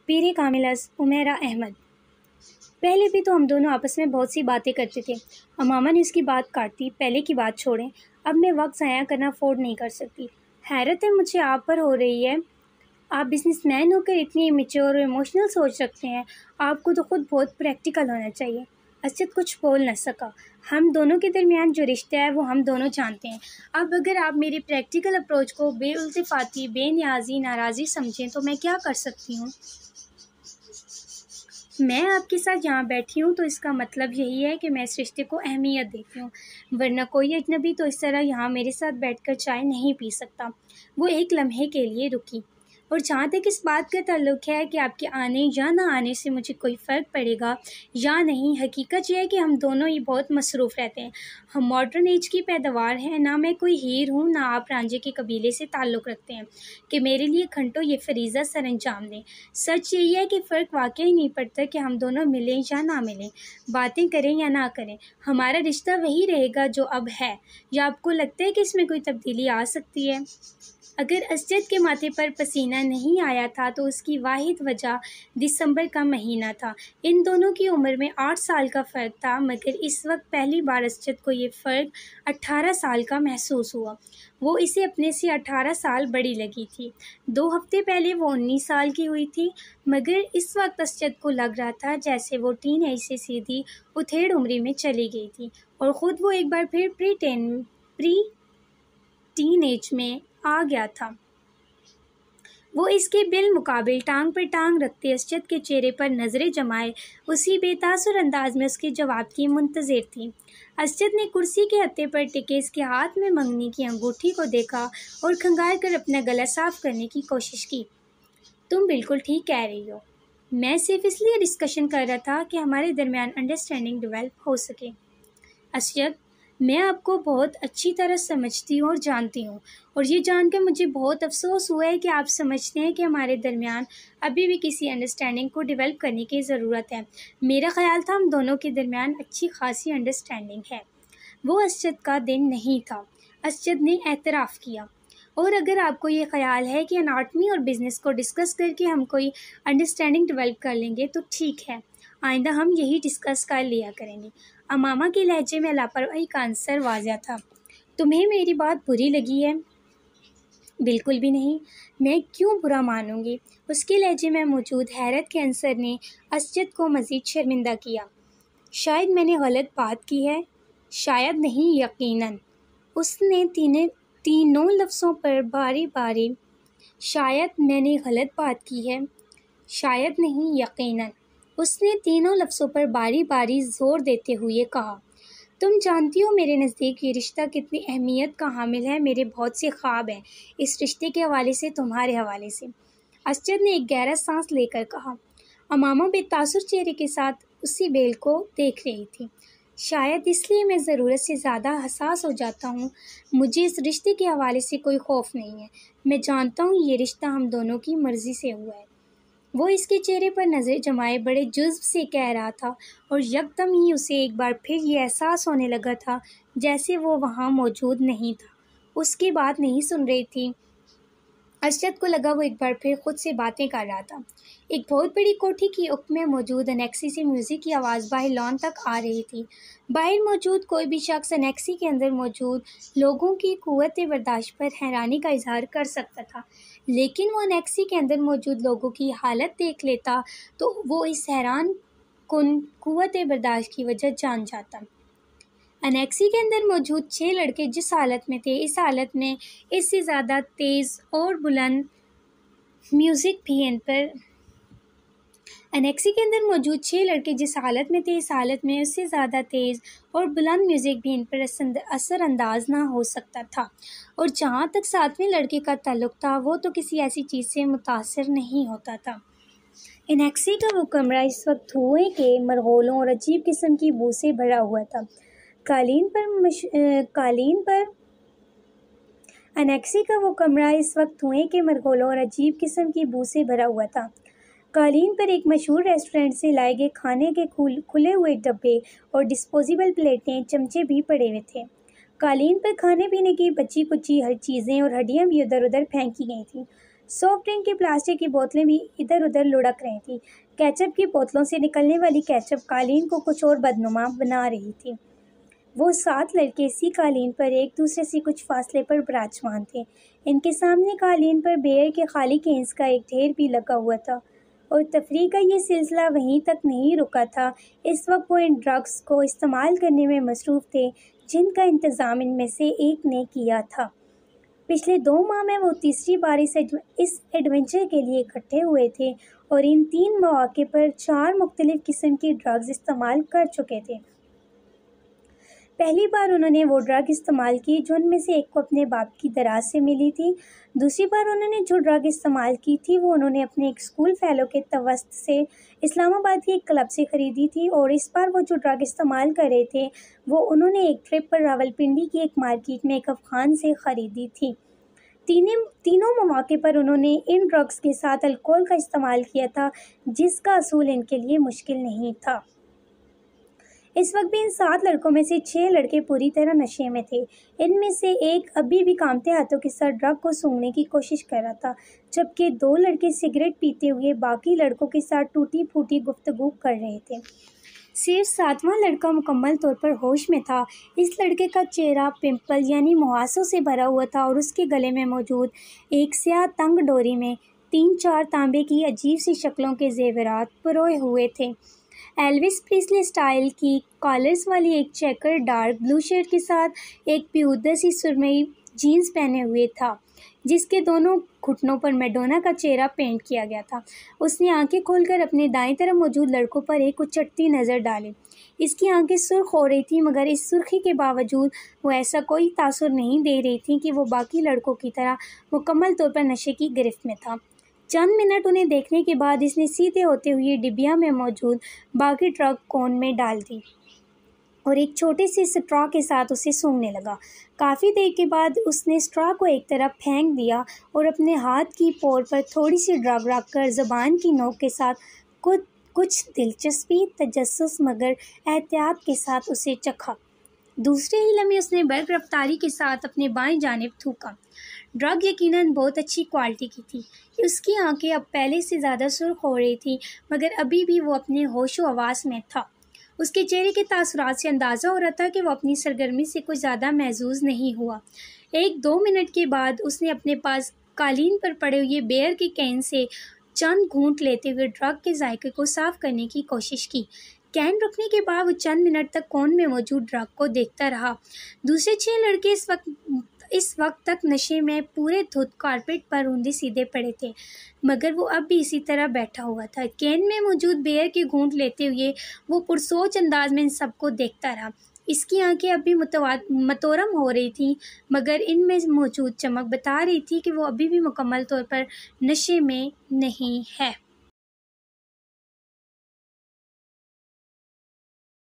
पीर कामिलस उमेरा अहमद। पहले भी तो हम दोनों आपस में बहुत सी बातें करते थे। अमामा ने उसकी बात काट दी। पहले की बात छोड़ें, अब मैं वक्त ज़ाया करना अफोर्ड नहीं कर सकती। हैरत है मुझे आप पर हो रही है। आप बिजनेसमैन होकर इतनी मैच्योर और इमोशनल सोच रखते हैं। आपको तो खुद बहुत प्रैक्टिकल होना चाहिए। असद कुछ बोल न सका। हम दोनों के दरमियान जो रिश्ता है वो हम दोनों जानते हैं। अब अगर आप मेरी प्रैक्टिकल अप्रोच को बेउल्तिफ़ाती, बेनियाजी, नाराज़ी समझें तो मैं क्या कर सकती हूँ? मैं आपके साथ यहाँ बैठी हूँ तो इसका मतलब यही है कि मैं इस रिश्ते को अहमियत देती हूँ, वरना कोई अजनबी तो इस तरह यहाँ मेरे साथ बैठकर चाय नहीं पी सकता। वो एक लम्हे के लिए रुकी। और जहाँ तक इस बात का ताल्लुक़ है कि आपके आने या ना आने से मुझे कोई फ़र्क पड़ेगा या नहीं, हकीकत यह है कि हम दोनों ही बहुत मसरूफ़ रहते हैं। हम मॉडर्न एज की पैदावार हैं। ना मैं कोई हीर हूँ, ना आप रांझे के कबीले से ताल्लुक़ रखते हैं कि मेरे लिए घंटों ये फ़रीज़ा सर अंजाम दें। सच यही है कि फ़र्क वाक़ई नहीं पड़ता कि हम दोनों मिलें या ना मिलें, बातें करें या ना करें। हमारा रिश्ता वही रहेगा जो अब है, या आपको लगता है कि इसमें कोई तब्दीली आ सकती है? अगर असजद के माथे पर पसीना नहीं आया था तो उसकी वाहिद वजह दिसंबर का महीना था। इन दोनों की उम्र में 8 साल का फ़र्क था, मगर इस वक्त पहली बार असजद को ये फ़र्क 18 साल का महसूस हुआ। वो इसे अपने से 18 साल बड़ी लगी थी। 2 हफ्ते पहले वो 19 साल की हुई थी, मगर इस वक्त असजद को लग रहा था जैसे वो टीनएज से सीधी उथेड़ उम्री में चली गई थी और ख़ुद वो एक बार फिर प्री टीनएज में आ गया था। वो इसके बिलमुकाबिल टांग पर टांग रखते असजद के चेहरे पर नज़रें जमाए उसी बेतासुर अंदाज में उसके जवाब की मुंतज़िर थी। असजद ने कुर्सी के हत्थे पर टिके इसके हाथ में मंगनी की अंगूठी को देखा और खंगाल कर अपना गला साफ करने की कोशिश की। तुम बिल्कुल ठीक कह रही हो। मैं सिर्फ इसलिए डिस्कशन कर रहा था कि हमारे दरमियान अंडरस्टैंडिंग डेवलप हो सके। असजद, मैं आपको बहुत अच्छी तरह समझती हूँ और जानती हूँ, और ये जानकर मुझे बहुत अफसोस हुआ है कि आप समझते हैं कि हमारे दरमियान अभी भी किसी अंडरस्टैंडिंग को डेवलप करने की ज़रूरत है। मेरा ख़्याल था हम दोनों के दरमियान अच्छी खासी अंडरस्टैंडिंग है। वो असजद का दिन नहीं था। असजद ने एतराफ़ किया। और अगर आपको ये ख़्याल है कि अनाटमी और बिज़नेस को डिस्कस करके हम कोई अंडरस्टैंडिंग डेवलप कर लेंगे तो ठीक है, आइंदा हम यही डिस्कस कर लिया करेंगे। अमामा के लहजे में लापरवाही का आंसर वाज़िह था। तुम्हें मेरी बात बुरी लगी है? बिल्कुल भी नहीं। मैं क्यों बुरा मानूंगी? उसके लहजे में मौजूद हैरत के आंसर ने असजद को मज़ीद शर्मिंदा किया। शायद मैंने गलत बात की है। शायद नहीं, यकीनन। उसने तीनों लफ्ज़ों पर बारी बारी शायद मैंने गलत बात की है। शायद नहीं, यकीनन। उसने तीनों लफ्ज़ों पर बारी बारी ज़ोर देते हुए कहा। तुम जानती हो मेरे नज़दीक ये रिश्ता कितनी अहमियत का हामिल है। मेरे बहुत से ख्वाब हैं इस रिश्ते के हवाले से, तुम्हारे हवाले से। असजद ने एक गहरा सांस लेकर कहा। अमामा बेतासुर चेहरे के साथ उसी बेल को देख रही थी। शायद इसलिए मैं ज़रूरत से ज़्यादा हसास हो जाता हूँ। मुझे इस रिश्ते के हवाले से कोई खौफ नहीं है। मैं जानता हूँ ये रिश्ता हम दोनों की मर्ज़ी से हुआ है। वो इसके चेहरे पर नज़र जमाए बड़े जुज़्व से कह रहा था और यकदम ही उसे एक बार फिर ये एहसास होने लगा था जैसे वो वहाँ मौजूद नहीं था, उसकी बात नहीं सुन रही थी। असजद को लगा वो एक बार फिर खुद से बातें कर रहा था। एक बहुत बड़ी कोठी की उक्त में मौजूद अनेक्सी से म्यूज़िक की आवाज़ बाहर लॉन तक आ रही थी। बाहर मौजूद कोई भी शख्स अनेक्सी के अंदर मौजूद लोगों की क़ुव्वत बर्दाश्त पर हैरानी का इजहार कर सकता था, लेकिन वो अनेक्सी के अंदर मौजूद लोगों की हालत देख लेता तो वो इस हैरान कुन क़ुव्वत बर्दाश्त की वजह जान जाता। अनेक्सी के अंदर मौजूद 6 लड़के जिस हालत में थे, इस हालत में इससे ज़्यादा तेज़ और बुलंद म्यूज़िक भी इन पर अनेक्सी के अंदर मौजूद 6 लड़के जिस हालत में थे, इस हालत में उससे ज़्यादा तेज़ और बुलंद म्यूज़िक भी इन पर असरअंदाज ना हो सकता था। और जहाँ तक 7वें लड़के का ताल्लुक़ था, वो तो किसी ऐसी चीज़ से मुतासिर नहीं होता था। अनेक्सी का वो कमरा इस वक्त धुएं के मरगोलों और अजीब किस्म की बू से भरा हुआ था। कालीन पर अनेक्सी का वो कमरा इस वक्त धुएं के मरगोलों और अजीब किस्म की बू से भरा हुआ था। कालीन पर एक मशहूर रेस्टोरेंट से लाए गए खाने के खुले हुए डब्बे और डिस्पोजेबल प्लेटें, चमचे भी पड़े हुए थे। कालीन पर खाने पीने की बची कुची हर चीज़ें और हड्डियाँ भी उधर उधर फेंकी गई थीं। सॉफ्ट ड्रिंक की प्लास्टिक की बोतलें भी इधर उधर लुढ़क रही थी। केचप की बोतलों से निकलने वाली केचप कालीन को कुछ और बदनुमा बना रही थी। वो 7 लड़के इसी कालीन पर एक दूसरे से कुछ फासले पर विराजमान थे। इनके सामने कालीन पर बेर के खाली केन्स का एक ढेर भी लगा हुआ था और तफरीह का ये सिलसिला वहीं तक नहीं रुका था। इस वक्त वो इन ड्रग्स को इस्तेमाल करने में मसरूफ़ थे जिनका इंतज़ाम इनमें से एक ने किया था। पिछले 2 माह में वो तीसरी बार इस एडवेंचर के लिए इकट्ठे हुए थे और इन 3 मौके पर 4 मुख्तलिफ किस्म की ड्रग्स इस्तेमाल कर चुके थे। पहली बार उन्होंने वो ड्रग इस्तेमाल की जो उनमें से एक को अपने बाप की दराज से मिली थी। दूसरी बार उन्होंने जो ड्रग इस्तेमाल की थी वो उन्होंने अपने एक स्कूल फेलो के तवस्त से इस्लामाबाद के एक क्लब से ख़रीदी थी। और इस बार वो जो ड्रग इस्तेमाल कर रहे थे वो उन्होंने एक ट्रिप पर रावलपिंडी की एक मार्केट में एक अफ़गान से ख़रीदी थी। तीनों मौके पर उन्होंने इन ड्रग्स के साथ अल्कोहल का इस्तेमाल किया था जिसका असूल इनके लिए मुश्किल नहीं था। इस वक्त भी इन 7 लड़कों में से 6 लड़के पूरी तरह नशे में थे। इनमें से एक अभी भी कांपते हाथों के साथ ड्रग को सूंघने की कोशिश कर रहा था, जबकि 2 लड़के सिगरेट पीते हुए बाकी लड़कों के साथ टूटी फूटी गुफ्तगू कर रहे थे। सिर्फ 7वां लड़का मुकम्मल तौर पर होश में था। इस लड़के का चेहरा पिंपल यानी मुहासों से भरा हुआ था और उसके गले में मौजूद एक स्याह तंग डोरी में 3-4 तांबे की अजीब सी शक्लों के जेवरात परोए हुए थे। एल्विस प्रीस्ले स्टाइल की कॉलर्स वाली एक चेकर डार्क ब्लू शर्ट के साथ एक प्यूदर सी सुरमई जीन्स पहने हुए था जिसके दोनों घुटनों पर मैडोना का चेहरा पेंट किया गया था। उसने आंखें खोलकर अपने दाईं तरफ मौजूद लड़कों पर एक उचटती नज़र डाली। इसकी आंखें सुर्ख हो रही थीं मगर इस सुर्खी के बावजूद वो ऐसा कोई तासुर नहीं दे रही थी कि वो बाकी लड़कों की तरह मुकम्मल तौर पर नशे की गिरफ्त में था। चंद मिनट उन्हें देखने के बाद इसने सीधे होते हुए डिबिया में मौजूद बाकी ड्रग कोन में डाल दी और एक छोटे से स्ट्रॉ के साथ उसे सूंघने लगा। काफ़ी देर के बाद उसने स्ट्रॉ को एक तरफ फेंक दिया और अपने हाथ की पोर पर थोड़ी सी ड्रग रखकर ज़बान की नोक के साथ कुछ दिलचस्पी तजस्सुस मगर एहतियात के साथ उसे चखा। दूसरे ही लम्हे उसने बर्क रफ्तारी के साथ अपने बाएं जानिब थूका। ड्रग यकीनन बहुत अच्छी क्वालिटी की थी। उसकी आंखें अब पहले से ज़्यादा सुर्ख हो रही थी मगर अभी भी वो अपने होशो हवास में था। उसके चेहरे के तासुरात से अंदाज़ा हो रहा था कि वो अपनी सरगर्मी से कुछ ज़्यादा महजूज नहीं हुआ। 1-2 मिनट के बाद उसने अपने पास कालीन पर पड़े हुए बेयर के कैन से चंद घूंट लेते हुए ड्रग के जायके को साफ़ करने की कोशिश की। कैन रखने के बाद वो चंद मिनट तक कोन में मौजूद ड्रग को देखता रहा। दूसरे 6 लड़के इस वक्त तक नशे में पूरे धुत कारपेट पर ऊंधे सीधे पड़े थे मगर वो अब भी इसी तरह बैठा हुआ था। कैन में मौजूद बेयर के घूंट लेते हुए वो पुरसोच अंदाज में इन सबको देखता रहा। इसकी आंखें अब भी मतोरम हो रही थीं मगर इनमें मौजूद चमक बता रही थी कि वो अभी भी मुकम्मल तौर पर नशे में नहीं है।